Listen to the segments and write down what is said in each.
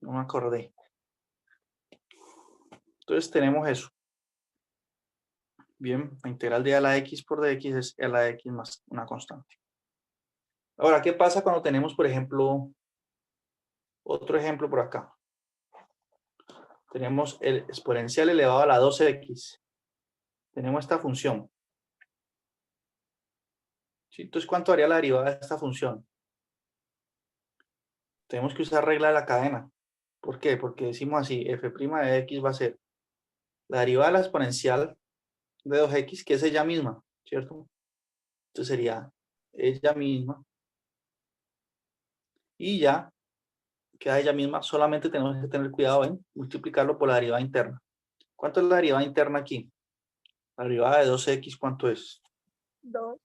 No me acordé. Entonces tenemos eso. Bien, la integral de a a la x por dx es a a la x más una constante. Ahora, ¿qué pasa cuando tenemos, por ejemplo, otro ejemplo por acá? Tenemos el exponencial elevado a la 2x. Tenemos esta función. ¿Sí? Entonces, ¿cuánto haría la derivada de esta función? Tenemos que usar regla de la cadena. ¿Por qué? Porque decimos así, f' de x va a ser la derivada de la exponencial de 2x, que es ella misma, ¿cierto? Entonces sería ella misma. Y ya queda ella misma, solamente tenemos que tener cuidado en multiplicarlo por la derivada interna. ¿Cuánto es la derivada interna aquí? La derivada de 2x, ¿cuánto es? 2.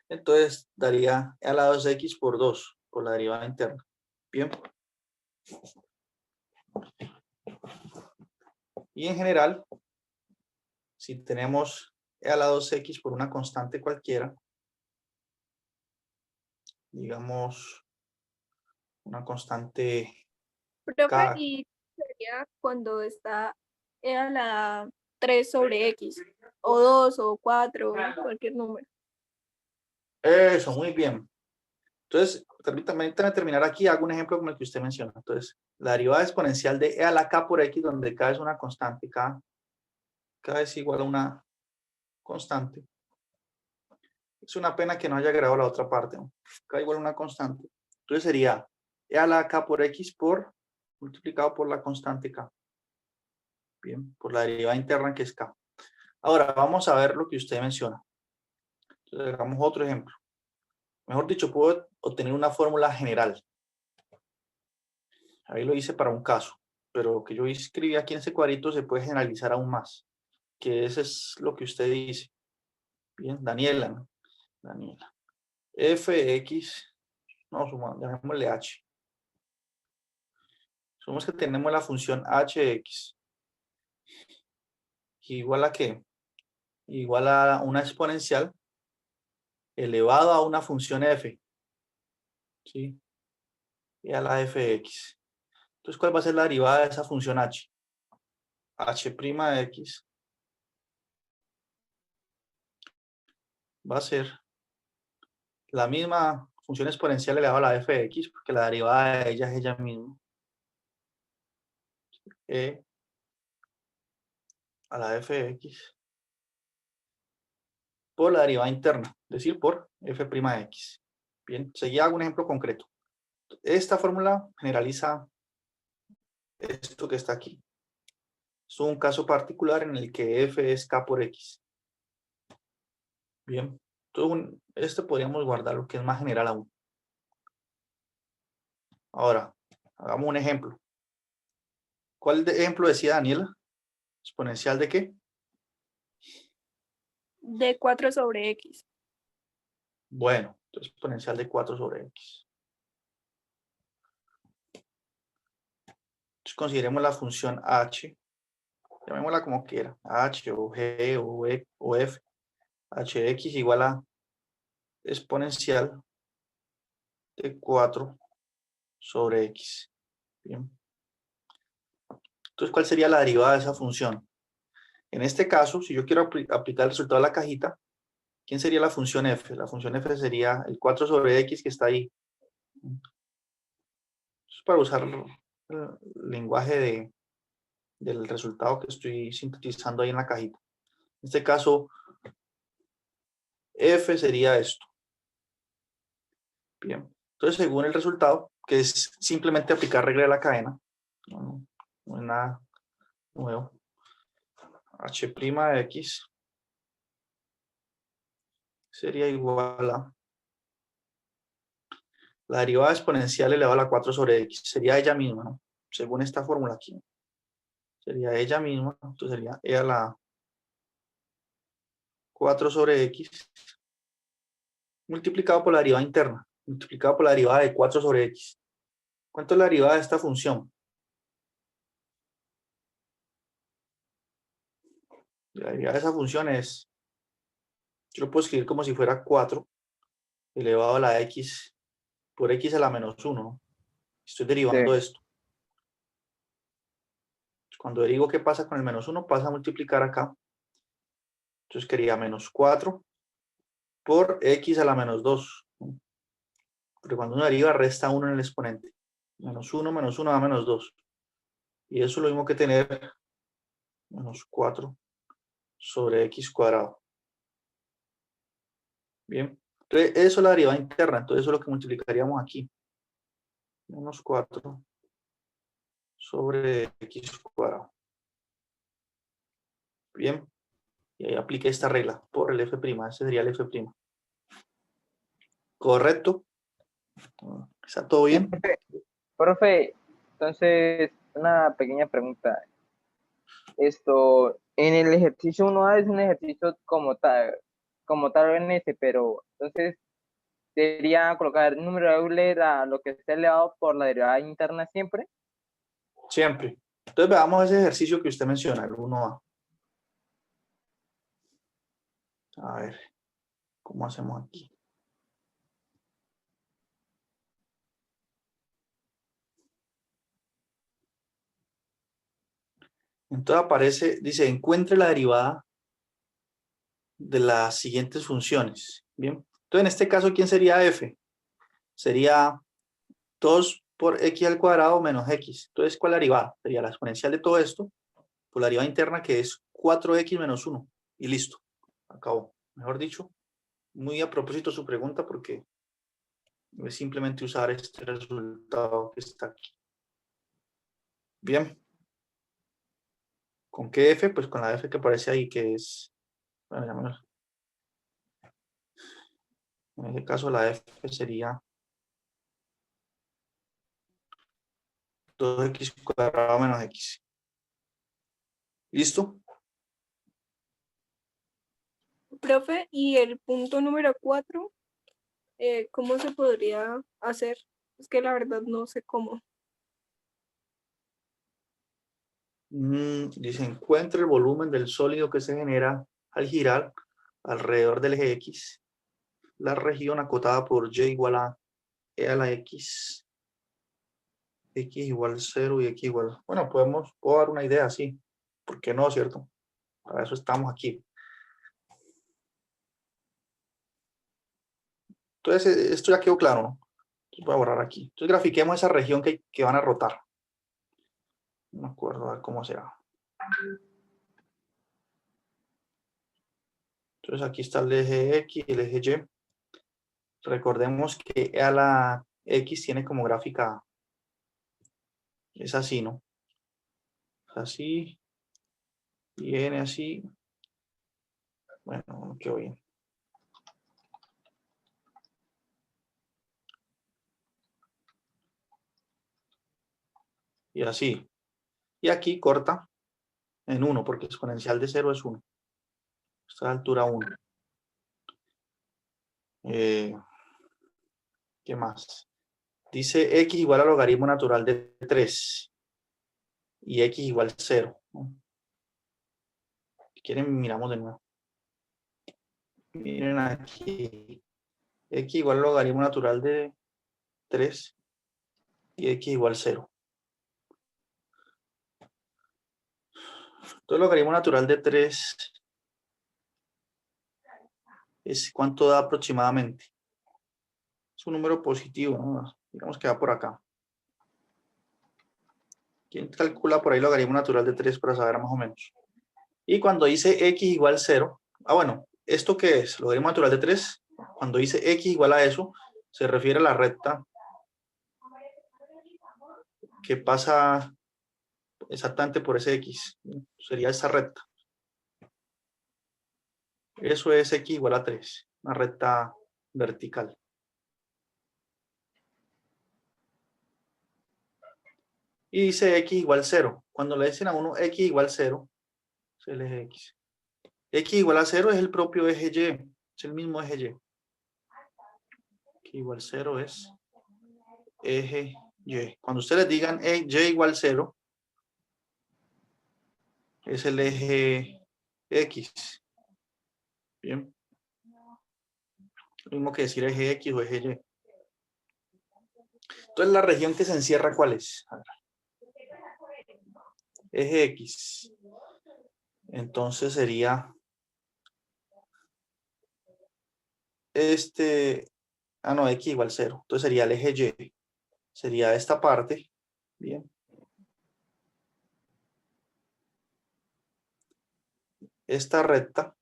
Entonces daría a la 2x por 2, por la derivada interna. Bien. Y en general, si tenemos a la 2x por una constante cualquiera, digamos una constante Profe, k, y sería cuando está a la 3 sobre X, o 2 o 4, cualquier número. eso, muy bien. Entonces, permítame terminar aquí, hago un ejemplo como el que usted menciona. Entonces, la derivada exponencial de e a la k por x, donde k es una constante, k es igual a una constante. Es una pena que no haya agregado la otra parte, ¿no? K igual a una constante. Entonces sería e a la k por x por multiplicado por la constante k. Bien, por la derivada interna que es k. Ahora, vamos a ver lo que usted menciona. Entonces, hagamos otro ejemplo. Mejor dicho, puedo obtener una fórmula general. Ahí lo hice para un caso, pero lo que yo escribí aquí en ese cuadrito se puede generalizar aún más, que ese es lo que usted dice. Bien, Daniela, ¿no? Daniela. Fx, no, llamémosle h. Somos que tenemos la función hx igual a qué? Igual a una exponencial elevado a una función f, ¿sí? Y a la fx. Entonces, ¿cuál va a ser la derivada de esa función h? H' de x va a ser la misma función exponencial elevada a la f de x, porque la derivada de ella es ella misma. E a la f de x por la derivada interna, es decir, por f' de x. Bien, seguía hago un ejemplo concreto. Esta fórmula generaliza esto que está aquí. Es un caso particular en el que f es k por x. Bien, entonces esto podríamos guardar lo que es más general aún. Ahora, hagamos un ejemplo. ¿Cuál ejemplo decía Daniela? ¿Exponencial de qué? De 4 sobre X. Bueno, entonces exponencial de 4 sobre x. Entonces consideremos la función h, llamémosla como quiera, h o g o, o f, hx igual a exponencial de 4 sobre x. Bien. Entonces, ¿cuál sería la derivada de esa función? En este caso, si yo quiero aplicar el resultado de la cajita, ¿quién sería la función f? La función f sería el 4 sobre x que está ahí. Es para usar el lenguaje del resultado que estoy sintetizando ahí en la cajita. En este caso, f sería esto. Bien. Entonces, según el resultado, que es simplemente aplicar regla de la cadena, no es nada nuevo. H' de x sería igual a la derivada exponencial elevada a la 4 sobre x. Sería ella misma, ¿no? Según esta fórmula aquí. Sería ella misma. Entonces sería e a la 4 sobre x multiplicado por la derivada interna. Multiplicado por la derivada de 4 sobre x. ¿Cuánto es la derivada de esta función? La derivada de esa función es, yo lo puedo escribir como si fuera 4 elevado a la x por x a la menos 1, ¿no? Estoy Sí, derivando esto. Cuando derivo, ¿qué pasa con el menos 1? Pasa a multiplicar acá. Entonces quería menos 4 por x a la menos 2. Porque cuando uno deriva, resta 1 en el exponente. Menos 1 da menos 2. Y eso es lo mismo que tener menos 4 sobre x cuadrado. Bien. Entonces, eso es la derivada interna. Entonces, eso es lo que multiplicaríamos aquí. Menos 4 sobre x cuadrado. Bien. Y ahí apliqué esta regla por el f'. Ese sería el f'. ¿Correcto? ¿Está todo Sí, bien? profe, entonces, una pequeña pregunta. En el ejercicio 1A es un ejercicio como tal en ese, pero entonces debería colocar número de Euler a lo que esté elevado por la derivada interna siempre. Siempre. Entonces, veamos ese ejercicio que usted menciona, el 1A. A ver, ¿cómo hacemos aquí? Entonces aparece, dice, encuentre la derivada de las siguientes funciones. Bien. Entonces, en este caso, ¿quién sería f? Sería 2 por x al cuadrado menos x. Entonces, ¿cuál es la derivada? Sería la exponencial de todo esto por la derivada interna, que es 4x menos 1. Y listo. Acabó. Mejor dicho, muy a propósito su pregunta, porque es simplemente usar este resultado que está aquí. Bien. ¿Con qué f? Pues con la f que aparece ahí, que es... Bueno, llamémosla. En este caso, la f sería 2x cuadrado menos x. ¿Listo? Profe, y el punto número 4, ¿cómo se podría hacer? Es que la verdad no sé cómo. Dice, encuentre el volumen del sólido que se genera al girar alrededor del eje X. La región acotada por y igual a e a la x igual 0 y x igual... Bueno, puedo dar una idea así. ¿Por qué no, cierto? Para eso estamos aquí. Entonces, esto ya quedó claro, ¿no? Entonces voy a borrar aquí. Entonces, grafiquemos esa región que van a rotar. No me acuerdo a ver cómo será. Entonces, aquí está el eje X y el eje Y. Recordemos que e a la x tiene como gráfica, es así, ¿no? Es así, viene así. Bueno, no quedó bien. Y así. Y aquí corta en 1, porque exponencial de 0 es 1. Esta altura 1. ¿Qué más? Dice x igual al logaritmo natural de 3 y x igual 0, ¿no? Si quieren, miramos de nuevo. Miren aquí. X igual al logaritmo natural de 3 y x igual 0. Entonces, el logaritmo natural de 3 es ¿cuánto da aproximadamente? Es un número positivo, ¿no? Digamos que va por acá. ¿Quién calcula por ahí el logaritmo natural de 3 para saber más o menos? Y cuando dice x igual 0, bueno, ¿esto qué es? Logaritmo natural de 3. Cuando dice x igual a eso, se refiere a la recta que pasa exactamente por ese x. Sería esa recta. Eso es x igual a 3, una recta vertical. Y dice x igual 0. Cuando le dicen a uno x igual 0, es el eje x. X igual a 0 es el propio eje y, es el mismo eje y. X igual 0 es eje y. Cuando ustedes digan y igual 0, es el eje x. Bien. Lo mismo que decir eje x o eje y. Entonces, la región que se encierra, ¿cuál es? A ver. eje X. Entonces sería no, X igual 0. Entonces sería el eje Y. Sería esta parte. Bien. Esta recta,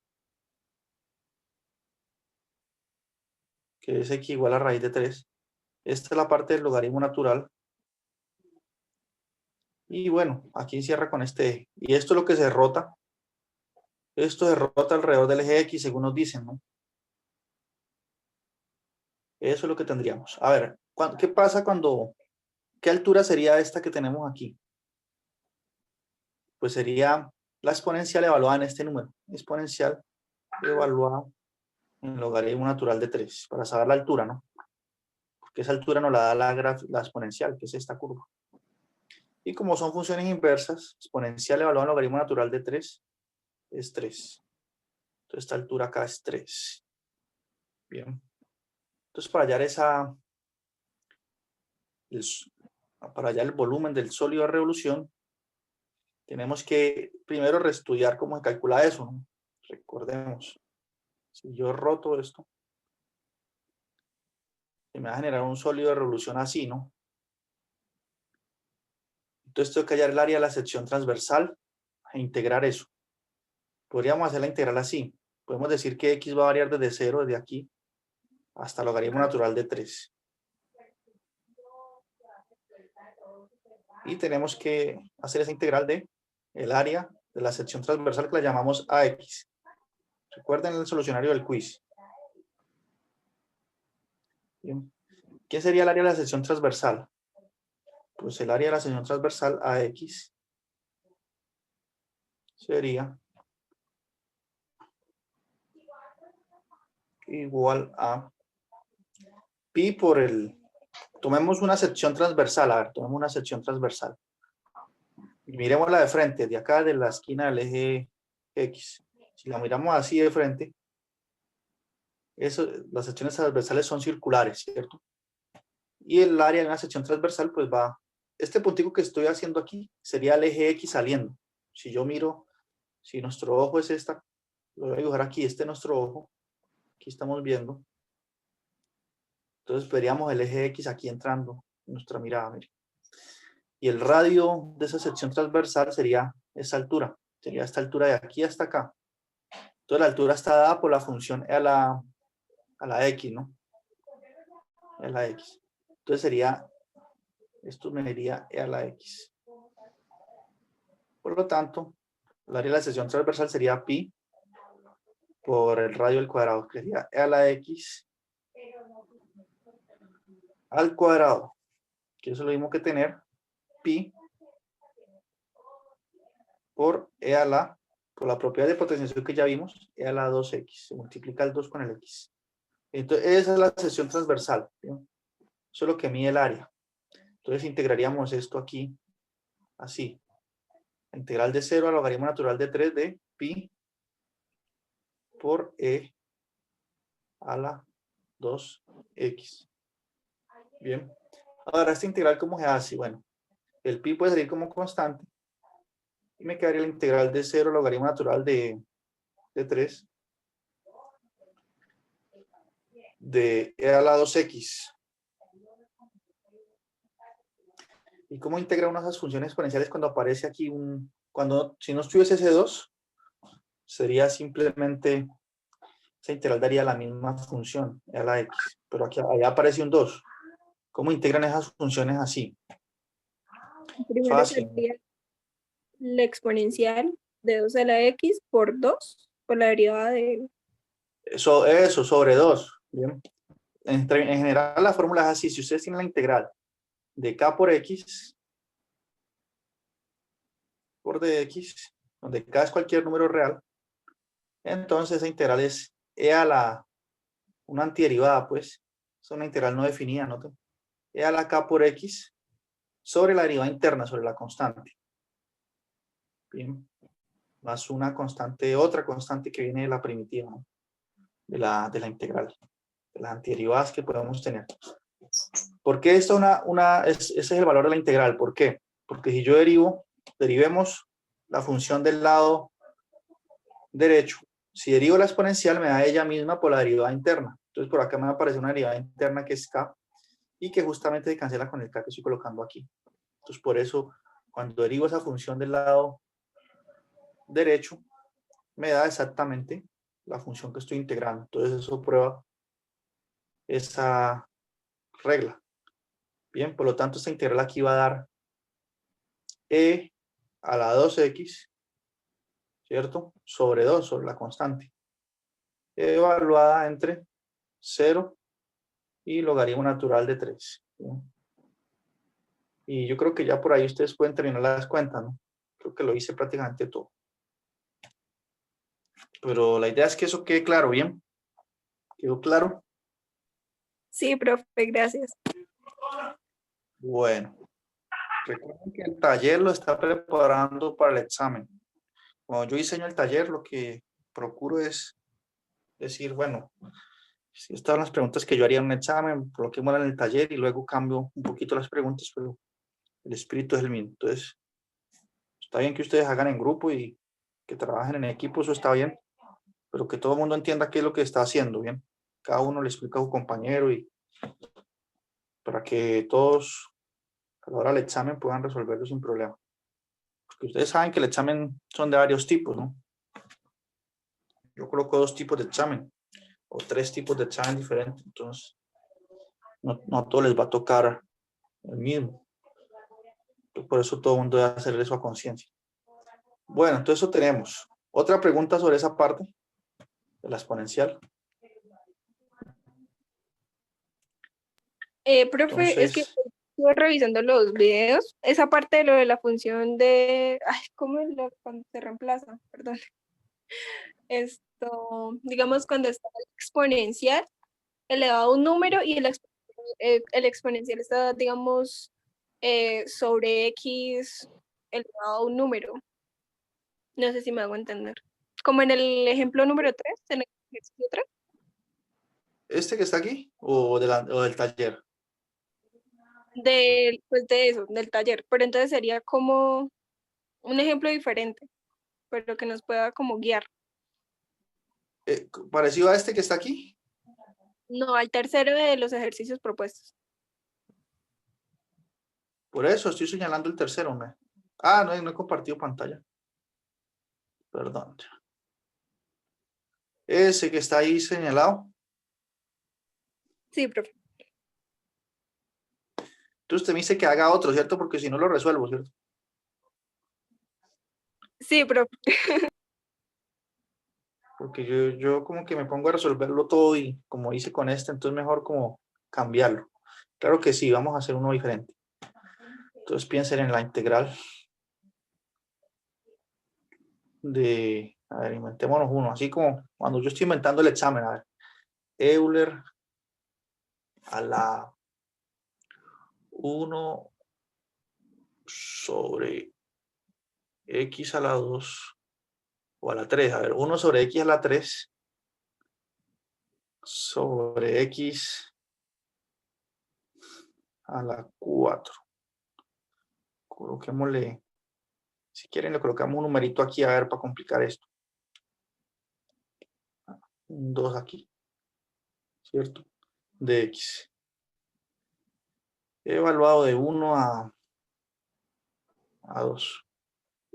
que es X igual a raíz de 3. Esta es la parte del logaritmo natural. Y bueno, aquí cierra con este eje. Y esto es lo que se rota. Esto se rota alrededor del eje X, según nos dicen, ¿no? Eso es lo que tendríamos. A ver, ¿qué pasa cuando... ¿Qué altura sería esta que tenemos aquí? Pues sería la exponencial evaluada en este número. Exponencial evaluada en logaritmo natural de 3. Para saber la altura, ¿no? Porque esa altura nos la da la exponencial, que es esta curva. Y como son funciones inversas, exponencial evaluada en logaritmo natural de 3 es 3. Entonces esta altura acá es 3. Bien. Entonces para hallar el volumen del sólido de revolución, tenemos que primero reestudiar cómo se calcula eso, ¿no? Recordemos, si yo roto esto, se me va a generar un sólido de revolución así, ¿no? Entonces tengo que hallar el área de la sección transversal e integrar eso. Podríamos hacer la integral así. Podemos decir que X va a variar desde 0, desde aquí, hasta el logaritmo natural de 3. Y tenemos que hacer esa integral de el área de la sección transversal que la llamamos AX. Recuerden el solucionario del quiz. Bien. ¿Qué sería el área de la sección transversal? Pues el área de la sección transversal AX sería igual a pi por el... Tomemos una sección transversal, a ver, tomemos una sección transversal. Y miremosla de frente, de acá de la esquina del eje X. Si la miramos así de frente, las secciones transversales son circulares, ¿cierto? Y el área de una sección transversal, pues va... Este puntico que estoy haciendo aquí sería el eje X saliendo. Si yo miro, si nuestro ojo es esta, lo voy a dibujar aquí, este es nuestro ojo. Aquí estamos viendo. Entonces veríamos el eje X aquí entrando en nuestra mirada. Mire. Y el radio de esa sección transversal sería esa altura. Sería esta altura de aquí hasta acá. Entonces la altura está dada por la función a la X, ¿no? A la X. Entonces sería, esto me diría E a la X. Por lo tanto, el área de la sección transversal sería pi por el radio al cuadrado, que sería E a la X al cuadrado. Que eso es lo mismo que tener pi por E a la, por la propiedad de potenciación que ya vimos, E a la 2X. Se multiplica el 2 con el X. Entonces, esa es la sección transversal. ¿Bien? Eso es lo que mide el área. Entonces, integraríamos esto aquí, así. Integral de 0 al logaritmo natural de 3 de pi por E a la 2X. Bien. Ahora, esta integral, ¿cómo se hace? Bueno, el pi puede salir como constante. Y me quedaría la integral de 0 al logaritmo natural de 3 de E a la 2X. ¿Y cómo integra una de esas funciones exponenciales cuando aparece aquí si no estuviese ese 2, sería simplemente, esa integral daría la misma función, E a la X, pero aquí allá aparece un 2. ¿Cómo integran esas funciones así? Primero Fácil. sería la exponencial de 2 a la X por 2, por la derivada de... Eso, sobre 2. Bien. En general la fórmula es así. Si ustedes tienen la integral de K por X por dx, donde K es cualquier número real, entonces esa integral es E a la, una antiderivada, pues, es una integral no definida, ¿no? E a la K por X sobre la derivada interna, sobre la constante. Bien. Más una constante, otra constante que viene de la primitiva, ¿no? de la integral, de las antiderivadas que podemos tener. ¿Por qué ese es el valor de la integral? ¿Por qué? Porque si yo derivo derivemos la función del lado derecho. Si derivo la exponencial, me da ella misma por la derivada interna. Entonces, por acá me va a aparecer una derivada interna que es k, y que justamente se cancela con el k que estoy colocando aquí. Entonces, por eso, cuando derivo esa función del lado derecho, me da exactamente la función que estoy integrando. Entonces, eso prueba esa regla. Bien, por lo tanto, esta integral aquí va a dar e a la 2x, ¿cierto? Sobre 2, sobre la constante, evaluada entre 0 y logaritmo natural de 3. ¿Bien? Y yo creo que ya por ahí ustedes pueden terminar las cuentas, ¿no? Creo que lo hice prácticamente todo. Pero la idea es que eso quede claro, ¿bien? ¿Quedó claro? Sí, profe, gracias. Bueno, recuerden que el taller lo está preparando para el examen. Cuando yo diseño el taller, lo que procuro es decir, bueno, si estas son las preguntas que yo haría en un examen, coloquémoslas en el taller y luego cambio un poquito las preguntas, pero el espíritu es el mismo. Entonces, está bien que ustedes hagan en grupo y que trabajen en equipo, eso está bien, pero que todo el mundo entienda qué es lo que está haciendo, ¿bien? Cada uno le explica a su compañero y para que todos a la hora del examen puedan resolverlo sin problema. Porque ustedes saben que el examen son de varios tipos, ¿no? Yo coloco 2 tipos de examen o 3 tipos de examen diferentes, entonces no a todos les va a tocar el mismo. Por eso todo el mundo debe hacer eso a conciencia. Bueno, entonces eso tenemos. Otra pregunta sobre esa parte de la exponencial. Profe, es que Entonces, estuve revisando los videos, esa parte de lo de la función de, ay, ¿cómo es lo cuando se reemplaza? Perdón. Esto, digamos, cuando está el exponencial elevado a un número y el exponencial está, digamos, sobre x elevado a un número. No sé si me hago entender. Como en el ejemplo número 3, en el ejercicio 3. ¿este que está aquí o del taller? Pues de eso, del taller. Pero entonces sería como un ejemplo diferente, pero que nos pueda como guiar. ¿Parecido a este que está aquí? No, al tercero de los ejercicios propuestos. Por eso estoy señalando el tercero. No he compartido pantalla. Perdón. Ese que está ahí señalado. Sí, profe. Entonces usted me dice que haga otro, ¿cierto? Porque si no lo resuelvo, ¿cierto? Sí, profe. Porque yo como que me pongo a resolverlo todo y como hice con este, entonces mejor como cambiarlo. Claro que sí, vamos a hacer uno diferente. Entonces piensen en la integral a ver, inventémonos uno, así como cuando yo estoy inventando el examen, a ver, Euler a la 1 sobre x a la 2 o a la 3, a ver, 1 sobre x a la 3 sobre x a la 4. Coloquémosle, si quieren le colocamos un numerito aquí, a ver, para complicar esto. Un 2 aquí, ¿cierto? De x. He evaluado de 1 a 2.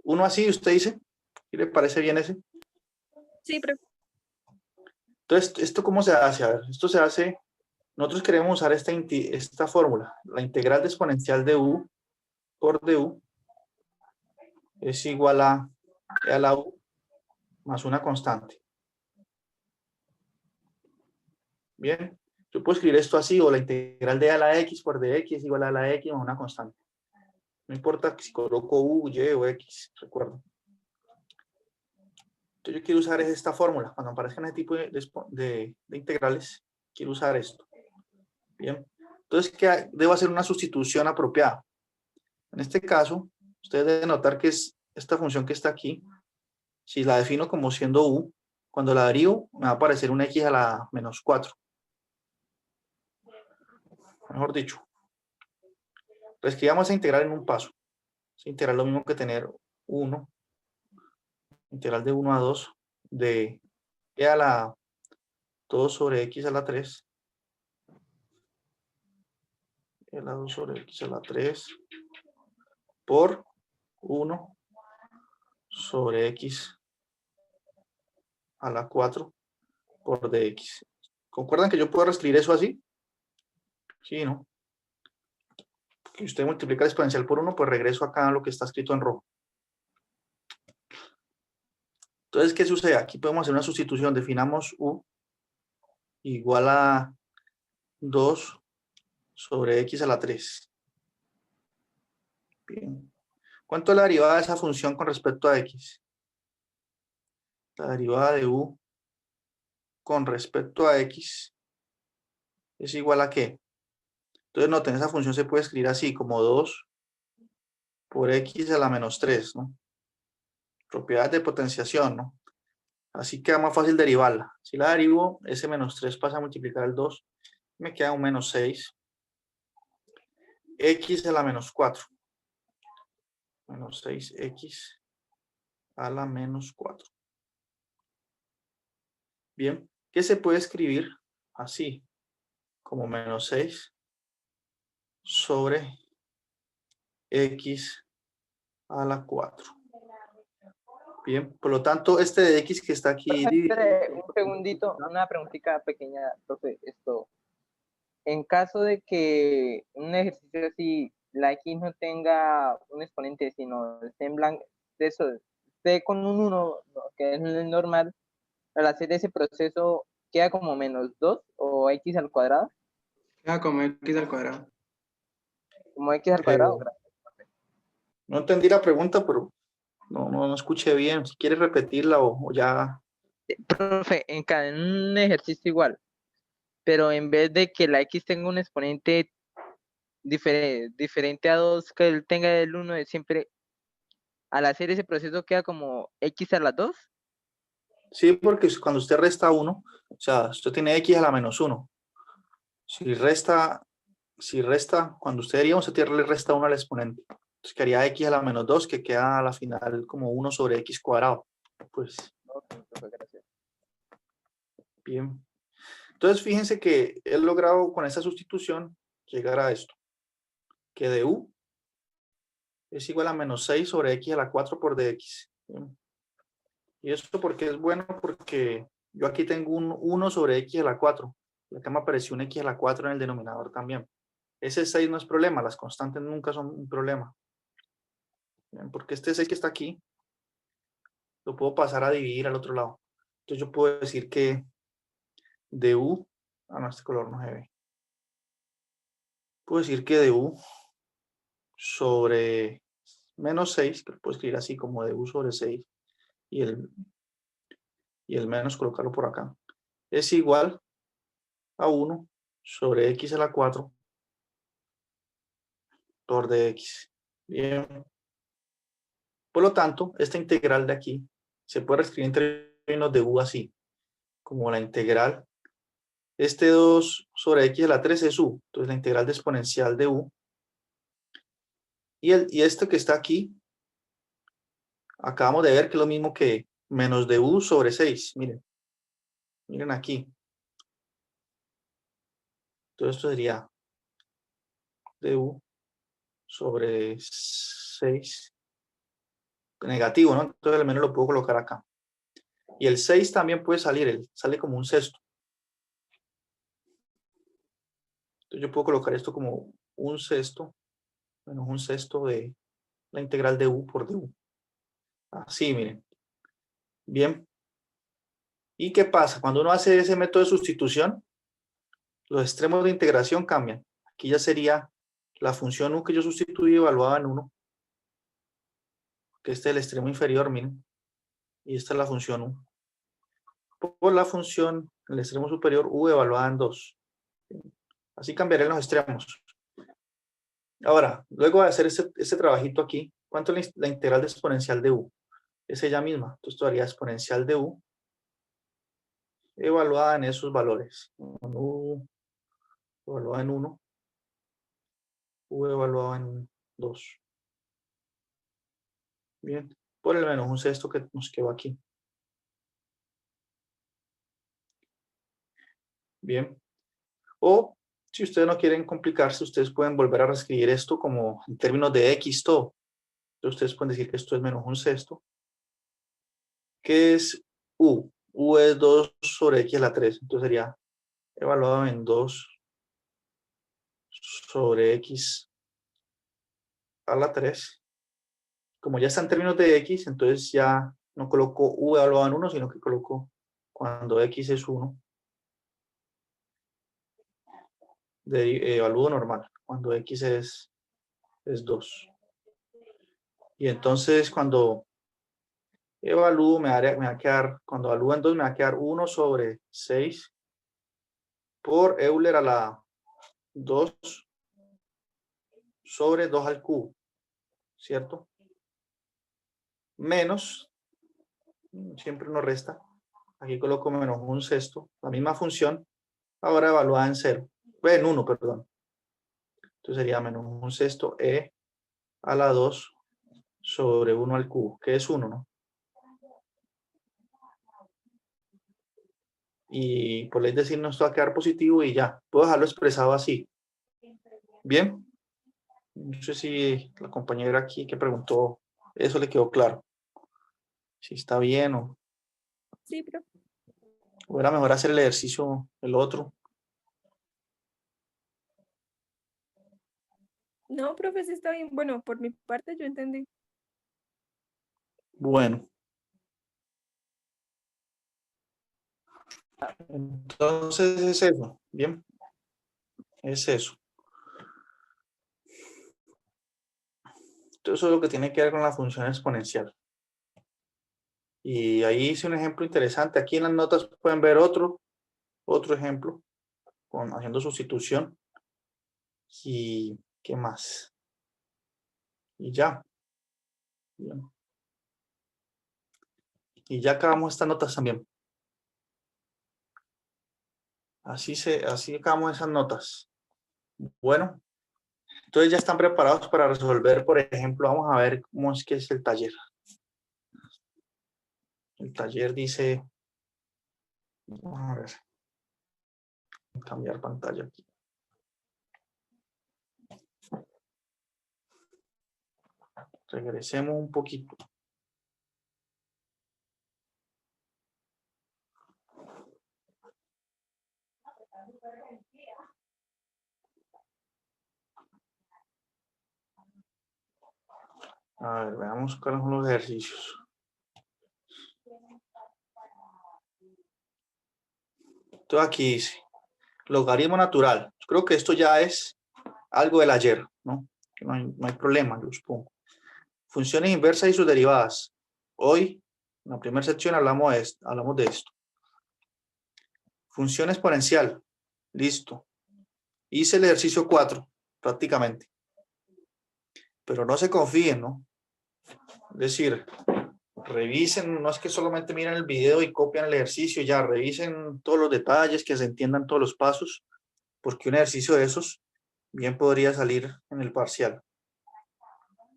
Uno así, usted dice, ¿qué le parece bien ese? Sí, profe. Entonces, ¿esto cómo se hace? A ver, esto se hace, nosotros queremos usar esta fórmula, la integral de exponencial de u por du es igual a e a la u más una constante. Bien, yo puedo escribir esto así, o la integral de e a la x por dx es igual a la x más una constante. No importa si coloco u, y o x, recuerdo. Entonces yo quiero usar esta fórmula. Cuando aparezcan ese tipo de integrales, quiero usar esto. Bien. Entonces, ¿qué debo hacer? Una sustitución apropiada. En este caso, ustedes deben notar que es esta función que está aquí. Si la defino como siendo u, cuando la derivo, me va a aparecer un x a la menos 4. Mejor dicho. Reescribamos esa integral en un paso. Es integral lo mismo que tener 1, integral de 1 a 2 de e a la 2 sobre x a la 3, e a la 2 sobre x a la 3 por 1 sobre x a la 4 por dx. ¿Concuerdan que yo puedo reescribir eso así? Sí, ¿no? Que usted multiplica el exponencial por 1, pues regreso acá a lo que está escrito en rojo. Entonces, ¿qué sucede? Aquí podemos hacer una sustitución. Definamos u igual a 2 sobre x a la 3. Bien. ¿Cuánto es la derivada de esa función con respecto a x? La derivada de u con respecto a x es igual a ¿qué? Entonces, noten, esa función se puede escribir así, como 2 por x a la menos 3, ¿no? Propiedades de potenciación, ¿no? Así queda más fácil derivarla. Si la derivo, ese menos 3 pasa a multiplicar el 2, me queda un menos 6. X a la menos 4. Menos 6x a la menos 4. Bien, ¿qué se puede escribir así? Como menos 6 sobre x a la 4. Bien, por lo tanto, este de x que está aquí Espere un segundito, una preguntita pequeña, profe. En caso de que un ejercicio así, la x no tenga un exponente, sino esté en blanco, esté con un 1, que es el normal, al hacer ese proceso, ¿queda como menos 2 o x al cuadrado? Queda como x al cuadrado. Como x al cuadrado. No entendí la pregunta, pero no escuché bien. Si quieres repetirla o ya. Profe, en un ejercicio igual, pero en vez de que la x tenga un exponente diferente a 2 que él tenga el 1, de siempre, al hacer ese proceso queda como x a la 2. Sí, porque cuando usted resta 1, o sea, usted tiene x a la menos 1. Si resta, cuando usted deriva, usted le resta 1 al exponente. Entonces quedaría x a la menos 2, que queda a la final como 1 sobre x cuadrado. Pues, Gracias. bien. Entonces, fíjense que he logrado con esa sustitución llegar a esto. Que du es igual a menos 6 sobre x a la 4 por dx. Bien. Y esto porque es bueno, porque yo aquí tengo un 1 sobre x a la 4. Y acá me apareció un x a la 4 en el denominador también. Ese 6 no es problema, las constantes nunca son un problema. Bien, porque este 6 que está aquí, lo puedo pasar a dividir al otro lado. Entonces yo puedo decir que du, no, este color no se ve. Puedo decir que du sobre menos 6, que lo puedo escribir así como du sobre 6, y el menos colocarlo por acá, es igual a 1 sobre x a la 4 por dx. Bien. Por lo tanto, esta integral de aquí se puede reescribir en términos de u así, como la integral. Este 2 sobre x a la 3 es u, entonces la integral de exponencial de u. Y esto que está aquí, acabamos de ver que es lo mismo que menos de u sobre 6. Miren aquí. Entonces esto sería du sobre 6 negativo, ¿no? Entonces al menos lo puedo colocar acá. Y el 6 también puede salir, sale como un sexto. Entonces yo puedo colocar esto como un sexto, menos un sexto de la integral de u por du. Así, miren. Bien. ¿Y qué pasa? Cuando uno hace ese método de sustitución, los extremos de integración cambian. Aquí ya sería la función u que yo sustituí evaluada en 1, que este es el extremo inferior, miren. Y esta es la función u. Por la función, el extremo superior, u evaluada en 2. Así cambiaré los extremos. Ahora, luego de hacer este trabajito aquí, ¿cuánto es la integral de exponencial de u? Es ella misma. Entonces, esto haría exponencial de u evaluada en esos valores. U evaluada en 1, u evaluada en 2. Bien, por el menos un sexto que nos quedó aquí. Bien. O si ustedes no quieren complicarse, ustedes pueden volver a reescribir esto como en términos de X todo. Entonces ustedes pueden decir que esto es menos un sexto. ¿Qué es U? U es 2 sobre X a la 3. Entonces sería evaluado en 2 sobre X a la 3. Como ya está en términos de X, entonces ya no coloco U evaluado en 1, sino que coloco cuando X es 1. Evalúo normal, cuando X es 2. Y entonces cuando evalúo me va a quedar, cuando evalúo en 2 me va a quedar 1 sobre 6 por Euler a la 2 sobre 2 al cubo, ¿cierto? Menos, siempre uno resta, aquí coloco menos un sexto, la misma función, ahora evaluada en 0, en 1, perdón. Entonces sería menos un sexto E a la 2 sobre 1 al cubo, que es 1, ¿no? Y por ley de signos esto va a quedar positivo y ya, puedo dejarlo expresado así. Bien, no sé si la compañera aquí que preguntó, eso le quedó claro. Si está bien Sí, pero o era mejor hacer el ejercicio, el otro. no, profe, sí está bien. Bueno, por mi parte yo entendí. Bueno, entonces es eso, bien, es eso. Entonces eso es lo que tiene que ver con la función exponencial. Y ahí hice un ejemplo interesante. Aquí en las notas pueden ver otro ejemplo, haciendo sustitución. ¿Y qué más? Y ya. Bien. Y ya acabamos estas notas también. Así acabamos esas notas. Bueno, entonces ya están preparados para resolver, por ejemplo, vamos a ver cómo es que es el taller. El taller dice, vamos a ver, cambiar pantalla aquí. Regresemos un poquito. A ver, veamos cuáles son los ejercicios. Entonces aquí dice, logaritmo natural. Creo que esto ya es algo del ayer, ¿no? No hay problema, yo supongo. Funciones inversas y sus derivadas. Hoy, en la primera sección, hablamos de esto. Función exponencial. Listo. Hice el ejercicio 4, prácticamente. Pero no se confíen, ¿no? Es decir, revisen, no es que solamente miren el video y copian el ejercicio, ya revisen todos los detalles, que se entiendan todos los pasos, porque un ejercicio de esos bien podría salir en el parcial.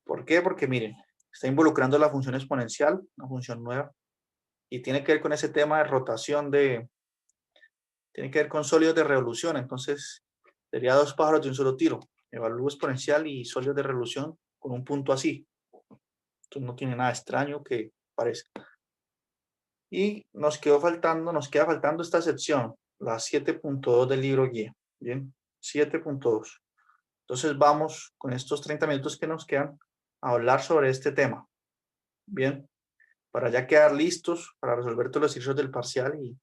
¿Por qué? Porque miren, está involucrando la función exponencial, una función nueva, y tiene que ver con ese tema de rotación tiene que ver con sólidos de revolución, entonces sería dos pájaros de un solo tiro, evalúo exponencial y sólidos de revolución con un punto así. Entonces no tiene nada extraño que parezca. Y nos queda faltando esta sección, la 7.2 del libro guía. Bien, 7.2. Entonces vamos con estos 30 minutos que nos quedan a hablar sobre este tema. Bien, para ya quedar listos para resolver todos los ejercicios del parcial y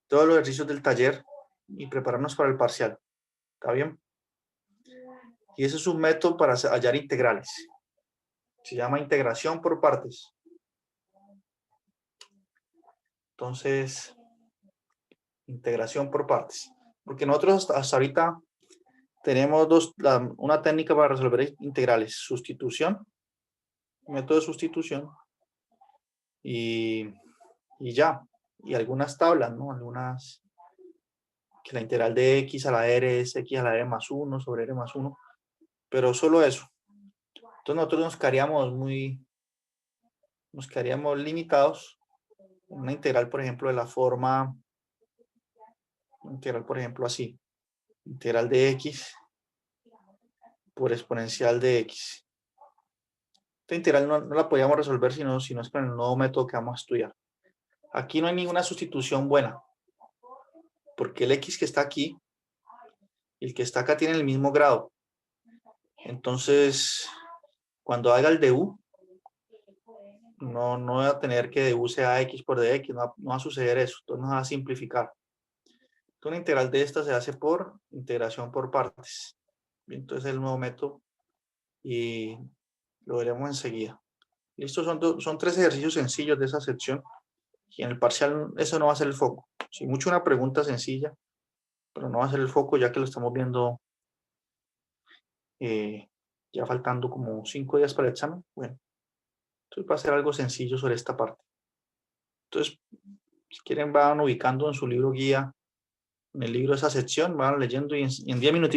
todos los ejercicios del taller y prepararnos para el parcial. ¿Está bien? Y ese es un método para hallar integrales. Se llama integración por partes. Entonces, integración por partes. Porque nosotros hasta ahorita tenemos una técnica para resolver integrales. Sustitución, método de sustitución y ya. Y algunas tablas, ¿no? Algunas, que la integral de x a la r es x a la r más 1 sobre r más 1. Pero solo eso. Entonces nosotros nos quedaríamos limitados en una integral, por ejemplo, de la forma, integral, por ejemplo, así, integral de x por exponencial de x. Esta integral no la podíamos resolver si no es con el nuevo método que vamos a estudiar. Aquí no hay ninguna sustitución buena, porque el x que está aquí y el que está acá tienen el mismo grado. Entonces, cuando haga el du, no voy a tener que du sea x por dx, no va a suceder eso, entonces nos va a simplificar. Entonces, una integral de esta se hace por integración por partes. Entonces, el nuevo método y lo veremos enseguida. Listo, son 3 ejercicios sencillos de esa sección y en el parcial eso no va a ser el foco. Sí, mucho una pregunta sencilla, pero no va a ser el foco ya que lo estamos viendo ya faltando como 5 días para el examen. Bueno, entonces va a ser algo sencillo sobre esta parte. Entonces, si quieren van ubicando en su libro guía, en el libro esa sección, van leyendo y en 10 minutos